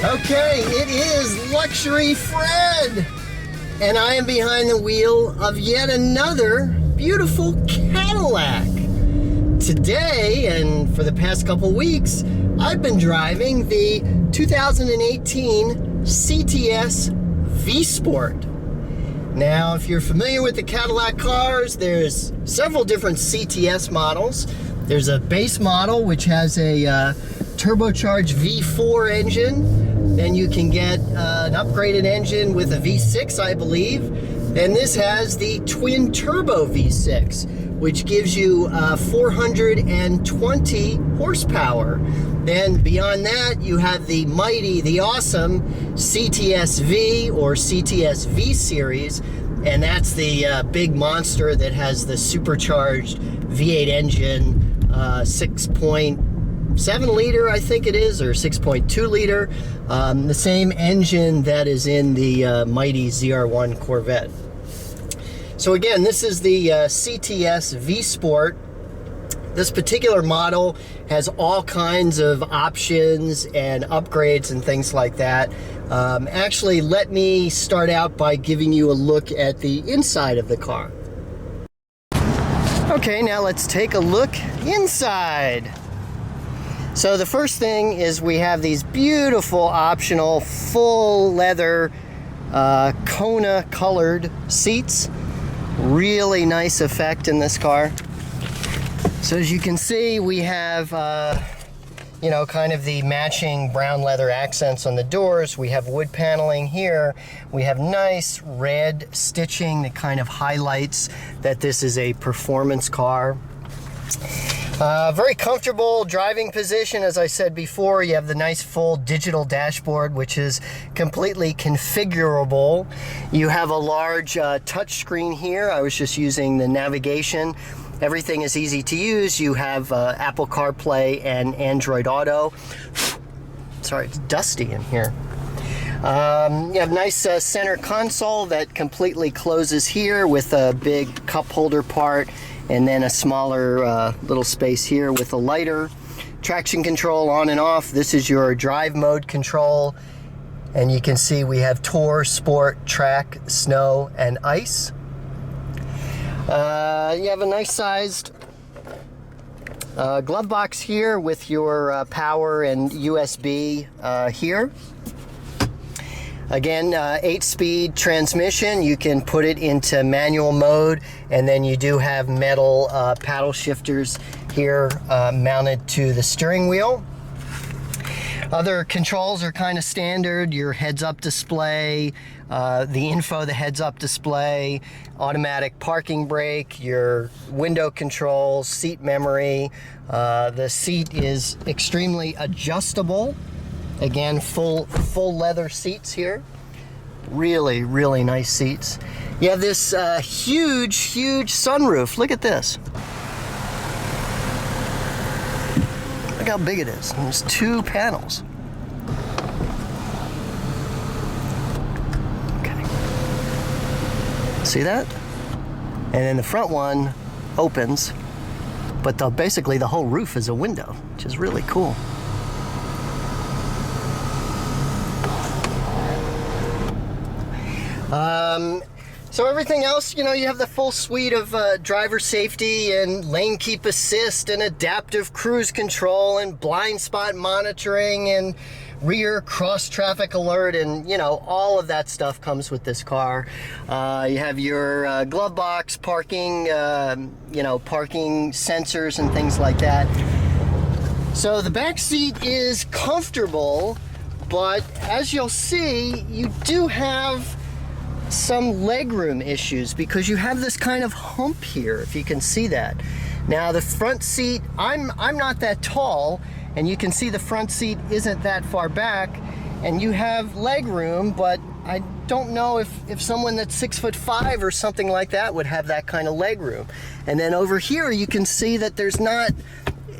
Okay, it is Luxury Fred, and I am behind the wheel of yet another beautiful Cadillac. Today, and for the past couple weeks, I've been driving the 2018 CTS V-Sport. Now, if you're familiar with the Cadillac cars, there's several different CTS models. There's a base model which has a turbocharged V4 engine. Then you can get an upgraded engine with a V6, I believe. And this has the twin turbo V6, which gives you 420 horsepower. Then beyond that, you have the mighty, the awesome CTS V or CTS V series. And that's the big monster that has the supercharged V8 engine, 6.7 liter, I think it is, or 6.2 liter. The same engine that is in the mighty ZR1 Corvette. So again, this is the CTS V-Sport. This particular model has all kinds of options and upgrades and things like that. Actually, let me start out by giving you a look at the inside of the car. Okay, now let's take a look inside. So the first thing is we have these beautiful optional full leather Kona colored seats. Really nice effect in this car. So as you can see, we have you know, kind of the matching brown leather accents on the doors. We have wood paneling here. We have nice red stitching that kind of highlights that this is a performance car. Very comfortable driving position. As I said before, you have the nice full digital dashboard, which is completely configurable. You have a large touch screen here. I was just using the navigation. Everything is easy to use. You have Apple CarPlay and Android Auto. Sorry, it's dusty in here. You have nice center console that completely closes here with a big cup holder part, and then a smaller little space here with a lighter. Traction control on and off. This is your drive mode control. And you can see we have Tour, Sport, Track, Snow, and Ice. You have a nice sized glove box here with your power and USB here. Again, 8-speed transmission. You can put it into manual mode, and then you do have metal paddle shifters here mounted to the steering wheel. Other controls are kind of standard. Your heads-up display, the heads-up display, automatic parking brake, your window controls, seat memory. The seat is extremely adjustable. Again, full leather seats here. Really, really nice seats. You have this huge sunroof. Look at this. Look how big it is. There's 2 panels. Okay. See that? And then the front one opens, but basically the whole roof is a window, which is really cool. So everything else, you know, you have the full suite of driver safety and lane keep assist and adaptive cruise control and blind spot monitoring and rear cross traffic alert, and you know, all of that stuff comes with this car. You have your glove box, parking, you know, parking sensors and things like that. So the back seat is comfortable, but as you'll see, you do have some legroom issues because you have this kind of hump here, if you can see that. Now the front seat, I'm not that tall, and you can see the front seat isn't that far back, and you have legroom, but I don't know if someone that's 6'5" or something like that would have that kind of legroom. And then over here you can see that there's not,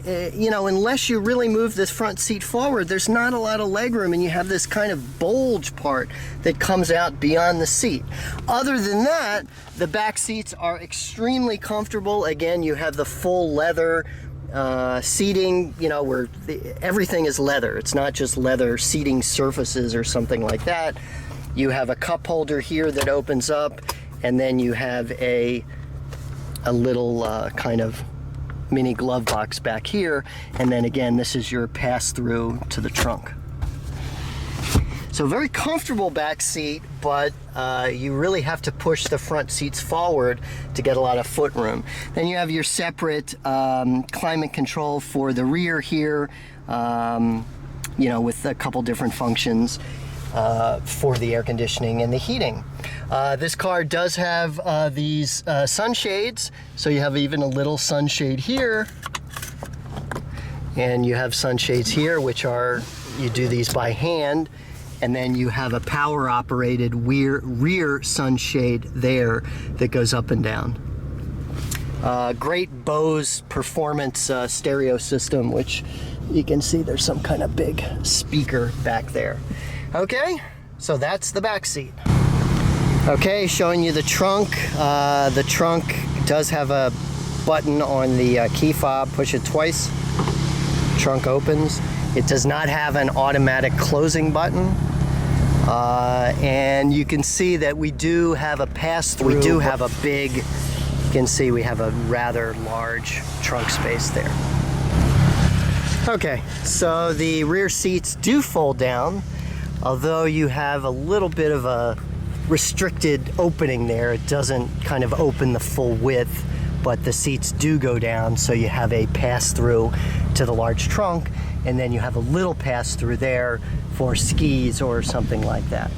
you know, unless you really move this front seat forward, there's not a lot of legroom, and you have this kind of bulge part that comes out beyond the seat. Other than that, the back seats are extremely comfortable. Again, you have the full leather seating, you know, where everything is leather. It's not just leather seating surfaces or something like that. You have a cup holder here that opens up, and then you have a little kind of mini glove box back here, and then again, this is your pass-through to the trunk. So very comfortable back seat, but you really have to push the front seats forward to get a lot of foot room. Then you have your separate climate control for the rear here, you know, with a couple different functions for the air conditioning and the heating. This car does have these sunshades, so you have even a little sunshade here, and you have sunshades here, which are, you do these by hand, and then you have a power operated rear sunshade there that goes up and down. Great Bose performance stereo system, which you can see there's some kind of big speaker back there. Okay, so that's the back seat. Okay, showing you the trunk. The trunk does have a button on the key fob. Push it twice, trunk opens. It does not have an automatic closing button. And you can see that we do have a pass-through. We do have a big, you can see we have a rather large trunk space there. Okay, so the rear seats do fold down, although you have a little bit of a restricted opening there. It doesn't kind of open the full width, but the seats do go down, so you have a pass-through to the large trunk, and then you have a little pass-through there for skis or something like that.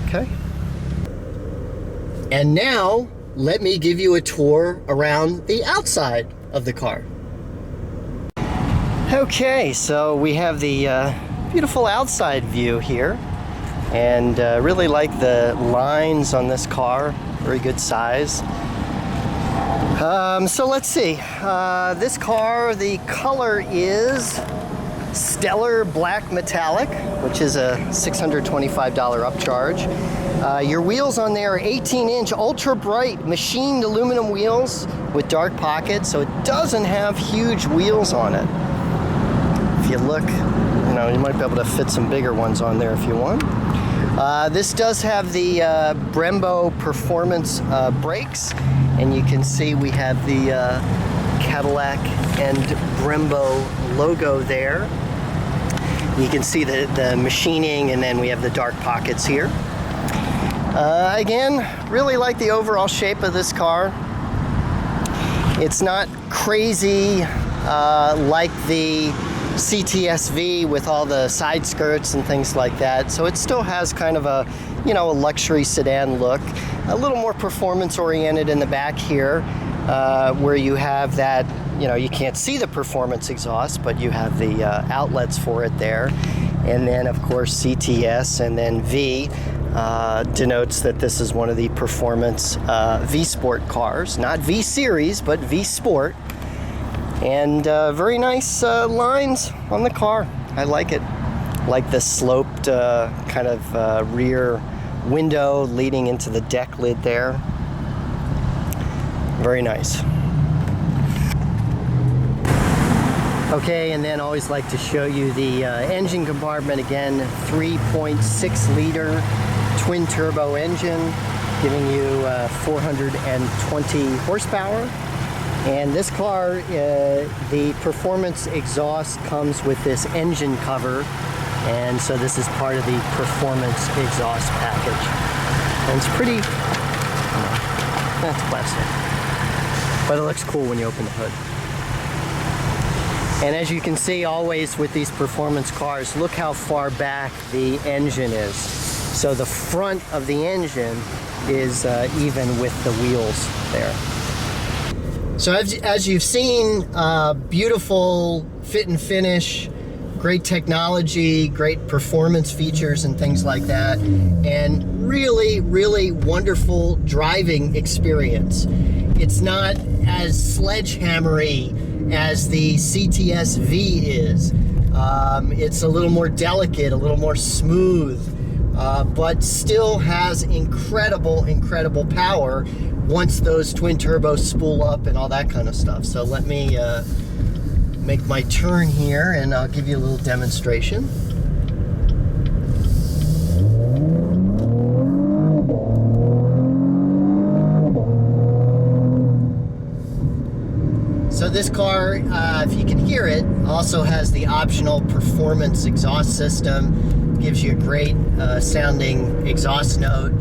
Okay. And now, let me give you a tour around the outside of the car. Okay, so we have the beautiful outside view here, and really like the lines on this car. Very good size. So let's see. This car, the color is Stellar Black Metallic, which is a $625 upcharge. Your wheels on there are 18-inch ultra bright machined aluminum wheels with dark pockets, so it doesn't have huge wheels on it. If you look, you know, you might be able to fit some bigger ones on there if you want. This does have the Brembo performance brakes, and you can see we have the Cadillac and Brembo logo there. You can see the machining, and then we have the dark pockets here. Again, really like the overall shape of this car. It's not crazy like the CTS V with all the side skirts and things like that. So it still has kind of a, you know, a luxury sedan look. A little more performance oriented in the back here, where you have that, you know, you can't see the performance exhaust, but you have the outlets for it there. And then of course CTS, and then V denotes that this is one of the performance V Sport cars. Not V Series, but V Sport. And very nice lines on the car. I like it. Like the sloped kind of rear window leading into the deck lid there. Very nice. Okay, and then always like to show you the engine compartment again. 3.6 liter twin turbo engine, giving you 420 horsepower. And this car, the performance exhaust comes with this engine cover, and so this is part of the performance exhaust package. And it's pretty, that's plastic, but it looks cool when you open the hood. And as you can see always with these performance cars, look how far back the engine is. So the front of the engine is even with the wheels there. So as you've seen, beautiful fit and finish, great technology, great performance features and things like that, and really, really wonderful driving experience. It's not as sledgehammery as the CTS V is. It's a little more delicate, a little more smooth, but still has incredible, incredible power once those twin turbos spool up and all that kind of stuff. So let me make my turn here and I'll give you a little demonstration. So this car, if you can hear it, also has the optional performance exhaust system. Gives you a great sounding exhaust note,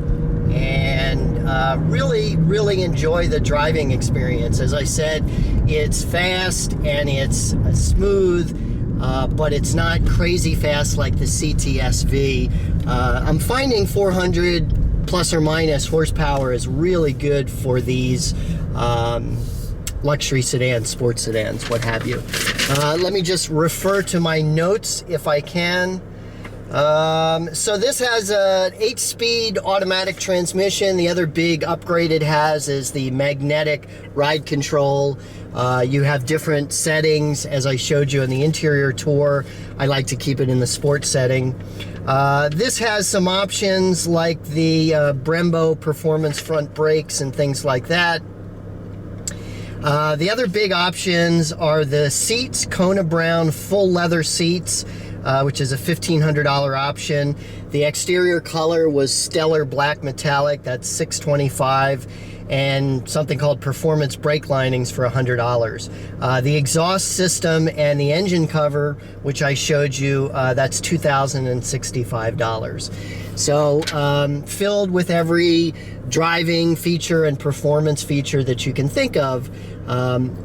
and really enjoy the driving experience. As I said, it's fast and it's smooth, but it's not crazy fast like the CTS-V. I'm finding 400 plus or minus horsepower is really good for these luxury sedans, sports sedans, what have you. Let me just refer to my notes if I can. So this has an 8-speed automatic transmission. The other big upgrade it has is the magnetic ride control. You have different settings, as I showed you in the interior tour. I like to keep it in the sports setting. This has some options like the Brembo performance front brakes and things like that. The other big options are the seats, Kona Brown full leather seats, which is a $1,500 option. The exterior color was stellar black metallic, that's $625, and something called performance brake linings for $100. The exhaust system and the engine cover, which I showed you, that's $2,065. So filled with every driving feature and performance feature that you can think of.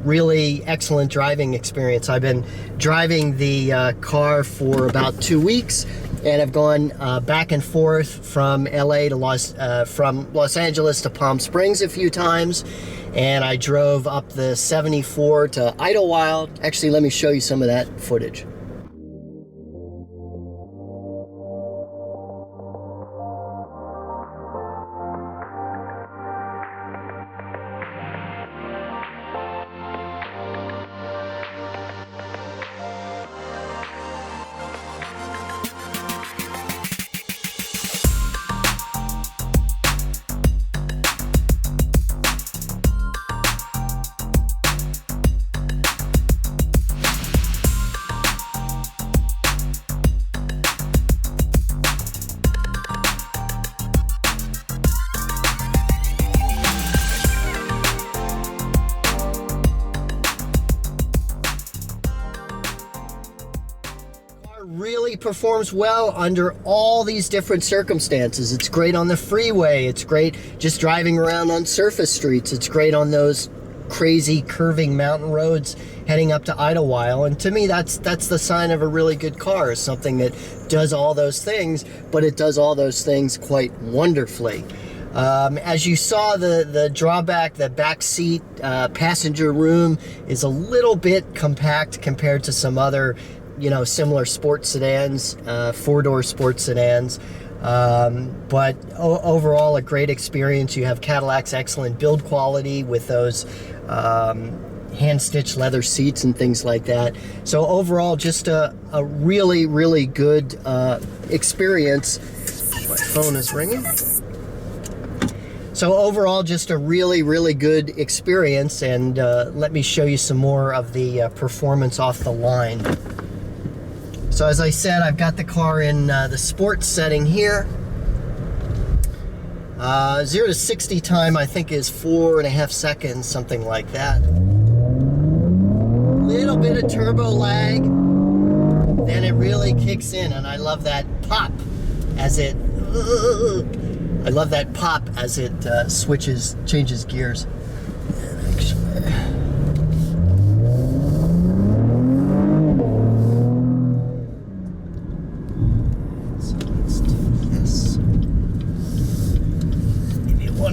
Really excellent driving experience. I've been driving the car for about 2 weeks, and I've gone back and forth from LA to from Los Angeles to Palm Springs a few times, and I drove up the 74 to Idlewild. Actually, let me show you some of that footage. Really performs well under all these different circumstances. It's great on the freeway. It's great just driving around on surface streets. It's great on those crazy curving mountain roads heading up to Idlewild. And to me, that's the sign of a really good car, is something that does all those things, but it does all those things quite wonderfully. As you saw, the drawback, the back seat passenger room is a little bit compact compared to some other similar sports sedans, four-door sports sedans. But overall, a great experience. You have Cadillac's excellent build quality with those hand-stitched leather seats and things like that. So overall, just a really, really good experience. My phone is ringing. So overall, just a really, really good experience. And let me show you some more of the performance off the line. So as I said, I've got the car in the sports setting here. 0 to 60 time, I think, is 4.5 seconds, something like that. Little bit of turbo lag, then it really kicks in, and I love that pop as it. I love that pop as it changes gears. And actually,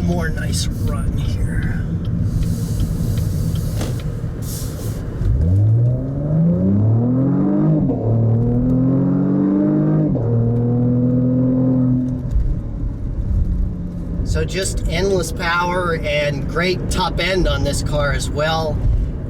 more nice run here. So just endless power and great top end on this car as well.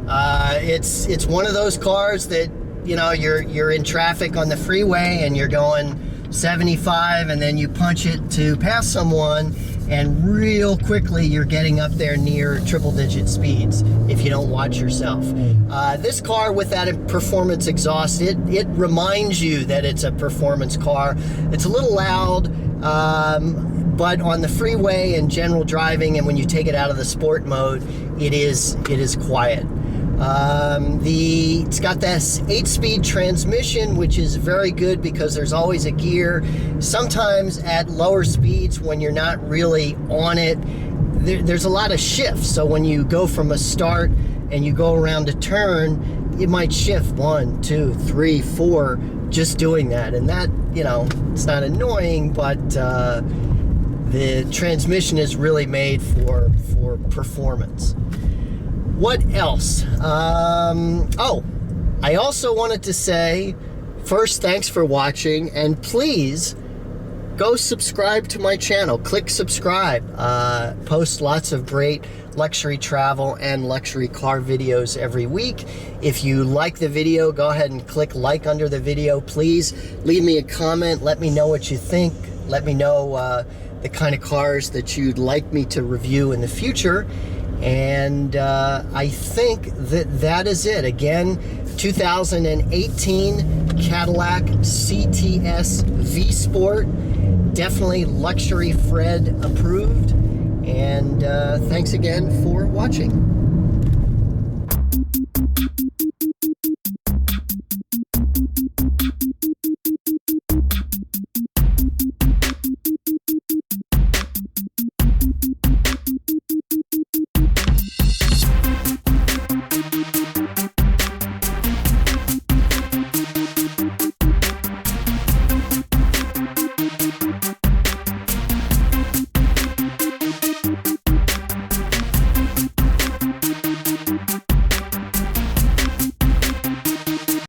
It's one of those cars that you're in traffic on the freeway and you're going 75 and then you punch it to pass someone, and real quickly you're getting up there near triple-digit speeds if you don't watch yourself. This car with that performance exhaust, it reminds you that it's a performance car. It's a little loud, but on the freeway and general driving, and when you take it out of the sport mode, it is quiet. It's got this 8-speed transmission, which is very good because there's always a gear. Sometimes at lower speeds, when you're not really on it, there's a lot of shifts. So when you go from a start and you go around a turn, it might shift 1, 2, 3, 4, just doing that. And that, you know, it's not annoying, but the transmission is really made for performance. What else? Oh, I also wanted to say, first, thanks for watching, and please go subscribe to my channel. Click subscribe. Post lots of great luxury travel and luxury car videos every week. If you like the video, go ahead and click like under the video. Please leave me a comment. Let me know what you think. Let me know the kind of cars that you'd like me to review in the future. And I think that is it. Again, 2018 Cadillac CTS V Sport. Definitely luxury Fred approved. And thanks again for watching.